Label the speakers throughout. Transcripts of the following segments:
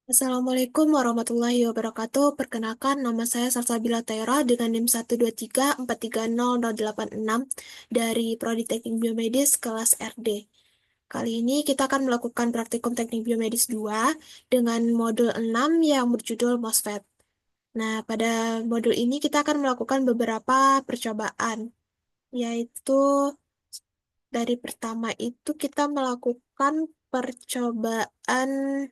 Speaker 1: Assalamualaikum warahmatullahi wabarakatuh. Perkenalkan, nama saya Salsabila Taira dengan NIM 123430086 dari Prodi Teknik Biomedis kelas RD. Kali ini kita akan melakukan praktikum Teknik Biomedis 2 dengan modul 6 yang berjudul MOSFET. Nah, pada modul ini kita akan melakukan beberapa percobaan, yaitu dari pertama itu kita melakukan percobaan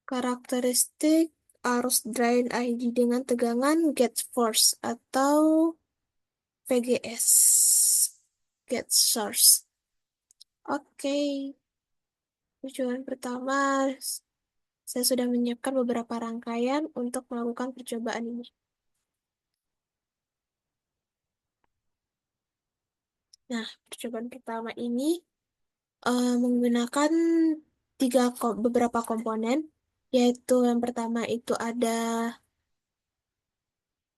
Speaker 1: karakteristik arus drain ID dengan tegangan gauge force atau VGS. Gauge source. Oke, tujuan pertama, saya sudah menyiapkan beberapa rangkaian untuk melakukan percobaan ini. Nah, percobaan pertama ini menggunakan beberapa komponen, yaitu yang pertama itu ada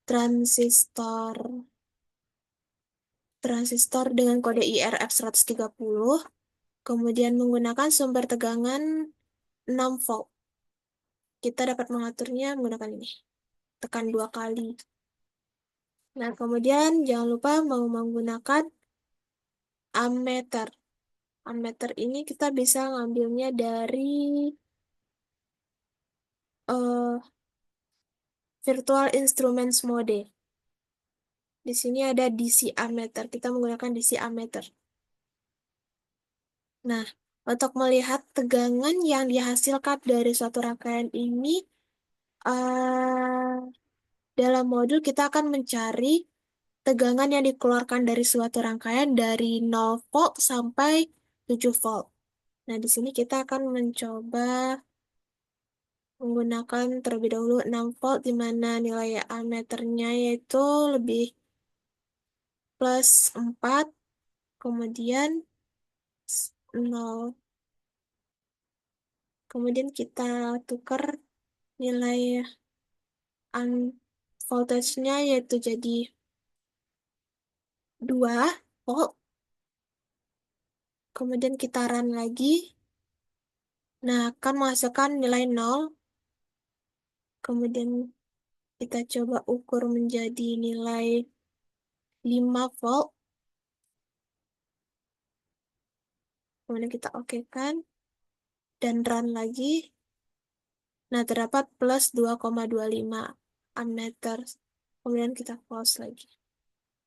Speaker 1: transistor transistor dengan kode IRF 130. Kemudian menggunakan sumber tegangan 6 volt. Kita dapat mengaturnya menggunakan ini. Tekan 2 kali. Nah, kemudian jangan lupa mau menggunakan ammeter. Ammeter ini kita bisa ngambilnya dari eh, Virtual Instruments Mode. Di sini ada DC ammeter. Kita menggunakan DC ammeter. Nah, untuk melihat tegangan yang dihasilkan dari suatu rangkaian ini, eh, dalam modul kita akan mencari tegangan yang dikeluarkan dari suatu rangkaian dari 0 volt sampai 7 volt. Nah, di sini kita akan mencoba menggunakan terlebih dahulu 6 volt, di mana nilai ammeternya yaitu lebih +4, kemudian 0. Kemudian kita tukar nilai voltage-nya yaitu jadi 2 volt. Kemudian kita run lagi. Nah, akan menghasilkan nilai 0. Kemudian kita coba ukur menjadi nilai 5 volt. Kemudian kita okekan dan run lagi. Nah, terdapat plus 2,25 ammeter. Kemudian kita close lagi.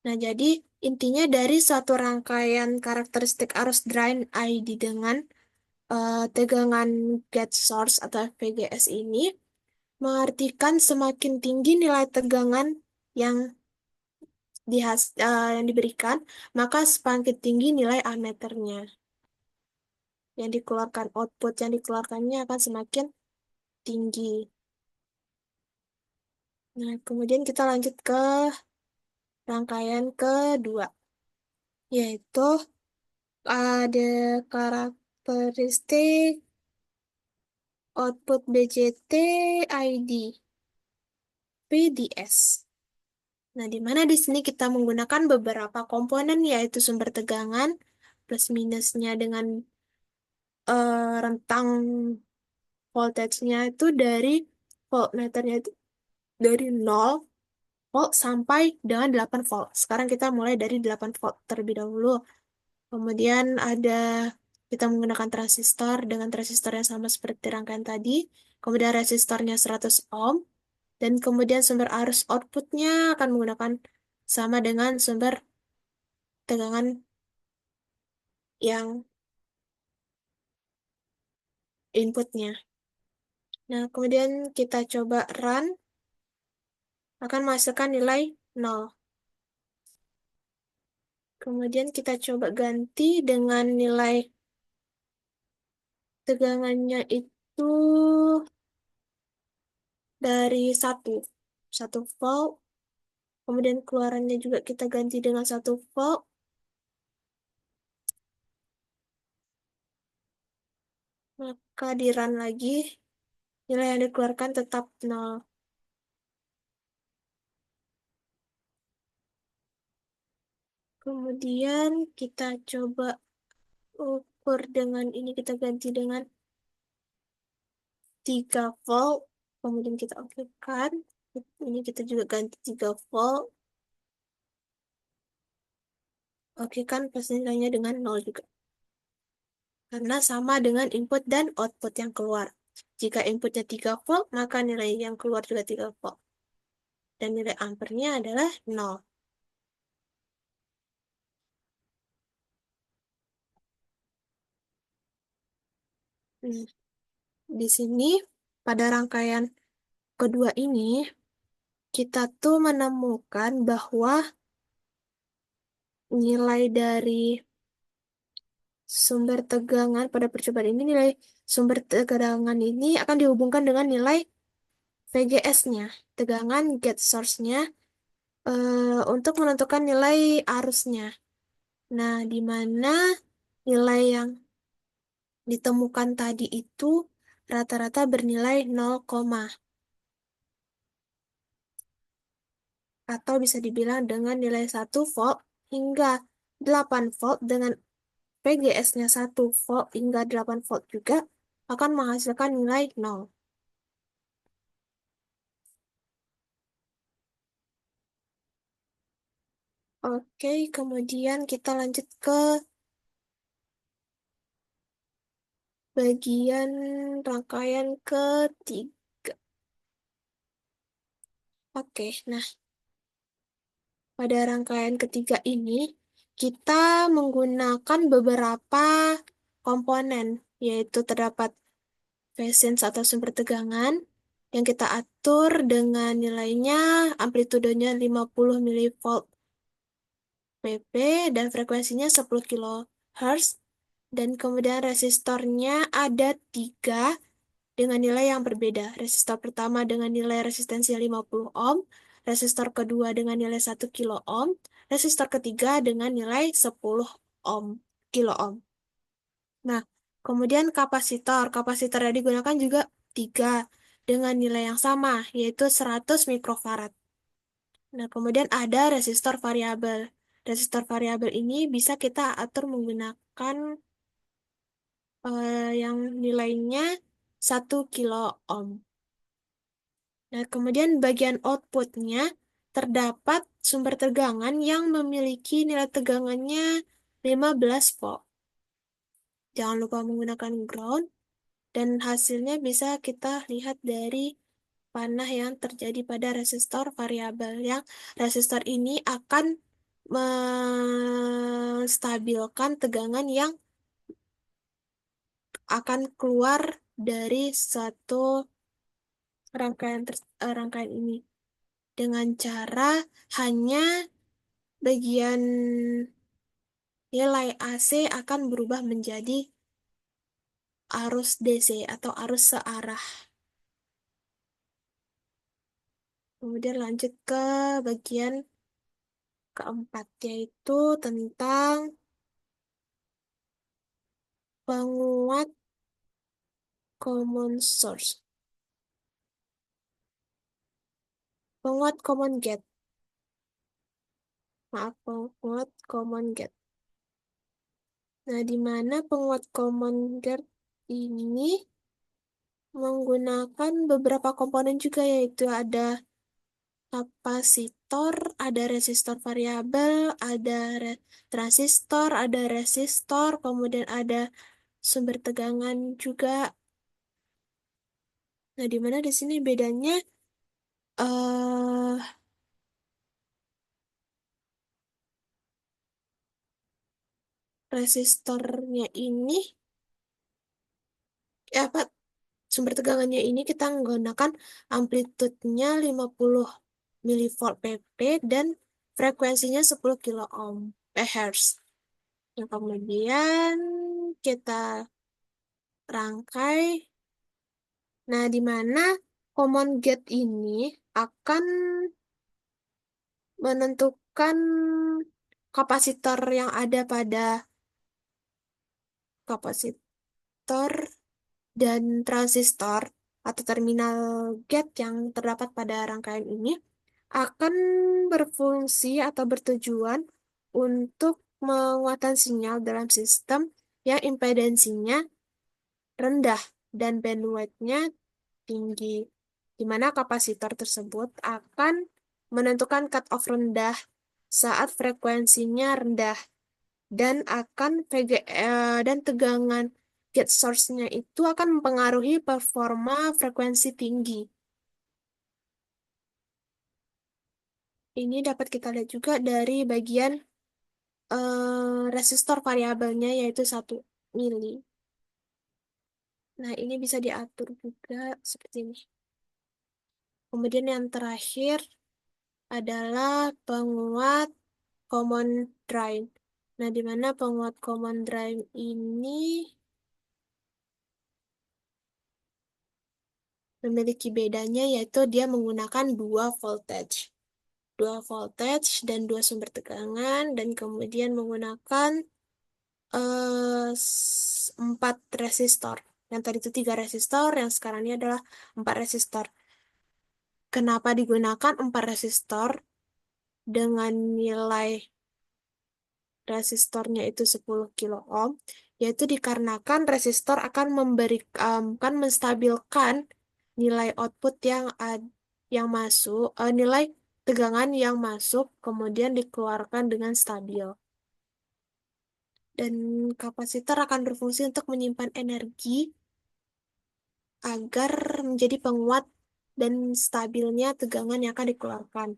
Speaker 1: Nah, jadi intinya dari suatu rangkaian karakteristik arus drain ID dengan tegangan gate source atau VGS ini mengartikan semakin tinggi nilai tegangan yang yang diberikan, maka semakin tinggi nilai ammeternya. Yang dikeluarkan, output yang dikeluarkannya akan semakin tinggi. Nah, kemudian kita lanjut ke rangkaian kedua, yaitu ada karakteristik output BJT ID PDS. Nah, di mana di sini kita menggunakan beberapa komponen, yaitu sumber tegangan plus minusnya dengan rentang voltage-nya itu dari voltmeternya itu dari 0 volt sampai dengan 8 volt. Sekarang kita mulai dari 8 volt terlebih dahulu. Kemudian kita menggunakan transistor dengan transistor yang sama seperti rangkaian tadi. Kemudian resistornya 100 ohm. Dan kemudian sumber arus outputnya akan menggunakan sama dengan sumber tegangan yang inputnya. Nah, kemudian kita coba run, akan menghasilkan nilai 0. Kemudian kita coba ganti dengan nilai tegangannya itu dari 1 volt. Kemudian keluarannya juga kita ganti dengan 1 volt. Maka di run lagi, nilai yang dikeluarkan tetap 0. Kemudian kita coba ukur dengan ini, kita ganti dengan 3 volt. Kemudian kita okekan. Ini kita juga ganti 3 volt. Oke kan pas nilainya dengan 0 juga. Karena sama dengan input dan output yang keluar. Jika inputnya 3 volt, maka nilai yang keluar juga 3 volt. Dan nilai ampernya adalah 0. Nah, di sini pada rangkaian kedua ini, kita tuh menemukan bahwa nilai dari sumber tegangan pada percobaan ini, nilai sumber tegangan ini akan dihubungkan dengan nilai VGS-nya, tegangan gate source-nya, untuk menentukan nilai arusnya. Nah, di mana nilai yang ditemukan tadi itu rata-rata bernilai 0, atau bisa dibilang dengan nilai 1 volt hingga 8 volt dengan VGS-nya 1 volt hingga 8 volt juga akan menghasilkan nilai 0. Oke, kemudian kita lanjut ke bagian rangkaian ketiga. Oke, nah pada rangkaian ketiga ini kita menggunakan beberapa komponen, yaitu terdapat phasance atau sumber tegangan yang kita atur dengan nilainya amplitudenya 50 milivolt PP dan frekuensinya 10 kHz. Dan kemudian resistornya ada 3 dengan nilai yang berbeda. Resistor pertama dengan nilai resistensi 50 ohm, resistor kedua dengan nilai 1 kilo ohm, resistor ketiga dengan nilai 10 ohm, kilo ohm. Nah, kemudian kapasitor. Kapasitor yang digunakan juga 3 dengan nilai yang sama, yaitu 100 mikrofarad. Nah, kemudian ada resistor variabel. Resistor variabel ini bisa kita atur menggunakan yang nilainya 1 kilo ohm. Nah, kemudian bagian outputnya terdapat sumber tegangan yang memiliki nilai tegangannya 15 volt. Jangan lupa menggunakan ground, dan hasilnya bisa kita lihat dari panah yang terjadi pada resistor variabel, yang resistor ini akan menstabilkan tegangan yang akan keluar dari satu rangkaian ini dengan cara hanya bagian nilai AC akan berubah menjadi arus DC atau arus searah. Kemudian lanjut ke bagian keempat, yaitu tentang penguat common source. Penguat common gate. Maaf, penguat common gate. Nah, di mana penguat common gate ini menggunakan beberapa komponen juga, yaitu ada kapasitor, ada resistor variabel, ada transistor, ada resistor, kemudian ada sumber tegangan juga. Nah, di mana di sini bedanya eh resistornya ini, apa, sumber tegangannya ini kita menggunakan amplitudenya 50 milivolt PP dan frekuensinya 10 kilo ohm Hz. Yang kemudian kita rangkai. Nah, di mana common gate ini akan menentukan kapasitor yang ada pada kapasitor dan transistor atau terminal gate yang terdapat pada rangkaian ini akan berfungsi atau bertujuan untuk penguatan sinyal dalam sistem yang impedansinya rendah dan bandwidth-nya tinggi, di mana kapasitor tersebut akan menentukan cut-off rendah saat frekuensinya rendah dan dan tegangan gate source-nya itu akan mempengaruhi performa frekuensi tinggi. Ini dapat kita lihat juga dari bagian resistor variabelnya yaitu 1 mili. Nah, ini bisa diatur juga seperti ini. Kemudian yang terakhir adalah penguat common drain. Nah, di mana penguat common drain ini memiliki bedanya yaitu dia menggunakan dua voltage dan dua sumber tegangan dan kemudian menggunakan 4 resistor. Yang tadi itu 3 resistor, yang sekarang ini adalah 4 resistor. Kenapa digunakan 4 resistor dengan nilai resistornya itu 10 kilo ohm? Yaitu dikarenakan resistor akan akan menstabilkan nilai output yang masuk, nilai tegangan yang masuk, kemudian dikeluarkan dengan stabil. Dan kapasitor akan berfungsi untuk menyimpan energi agar menjadi penguat dan stabilnya tegangan yang akan dikeluarkan.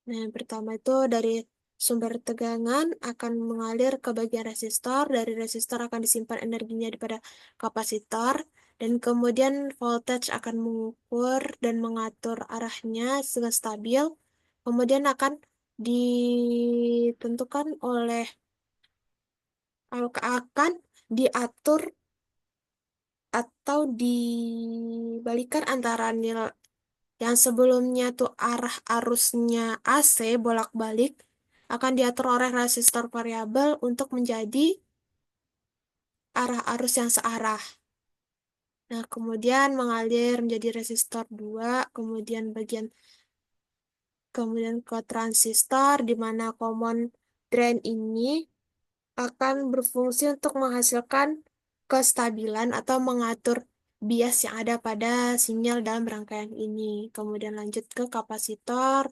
Speaker 1: Nah, yang pertama itu dari sumber tegangan akan mengalir ke bagian resistor, dari resistor akan disimpan energinya pada kapasitor, dan kemudian voltage akan mengukur dan mengatur arahnya dengan stabil, kemudian akan ditentukan akan diatur atau dibalikan antara nilai yang sebelumnya tuh arah arusnya AC bolak-balik akan diatur oleh resistor variabel untuk menjadi arah arus yang searah. Nah, kemudian mengalir menjadi resistor 2, kemudian ke transistor di mana common drain ini akan berfungsi untuk menghasilkan kestabilan atau mengatur bias yang ada pada sinyal dalam rangkaian ini. Kemudian lanjut ke kapasitor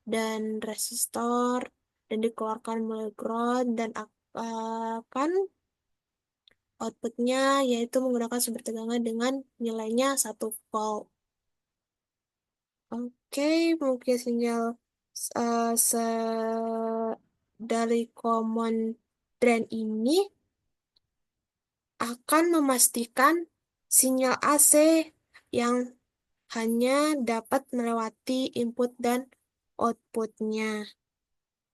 Speaker 1: dan resistor dan dikeluarkan melalui ground dan akan outputnya yaitu menggunakan sumber tegangan dengan nilainya 1 volt. Oke, mungkin sinyal eh, se dari common drain ini akan memastikan sinyal AC yang hanya dapat melewati input dan outputnya,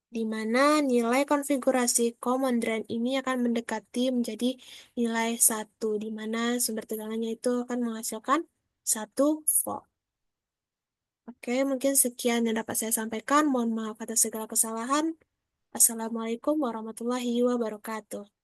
Speaker 1: di mana nilai konfigurasi common drain ini akan mendekati menjadi nilai 1, di mana sumber tegangannya itu akan menghasilkan 1 volt. Oke, mungkin sekian yang dapat saya sampaikan. Mohon maaf atas segala kesalahan. Assalamualaikum warahmatullahi wabarakatuh.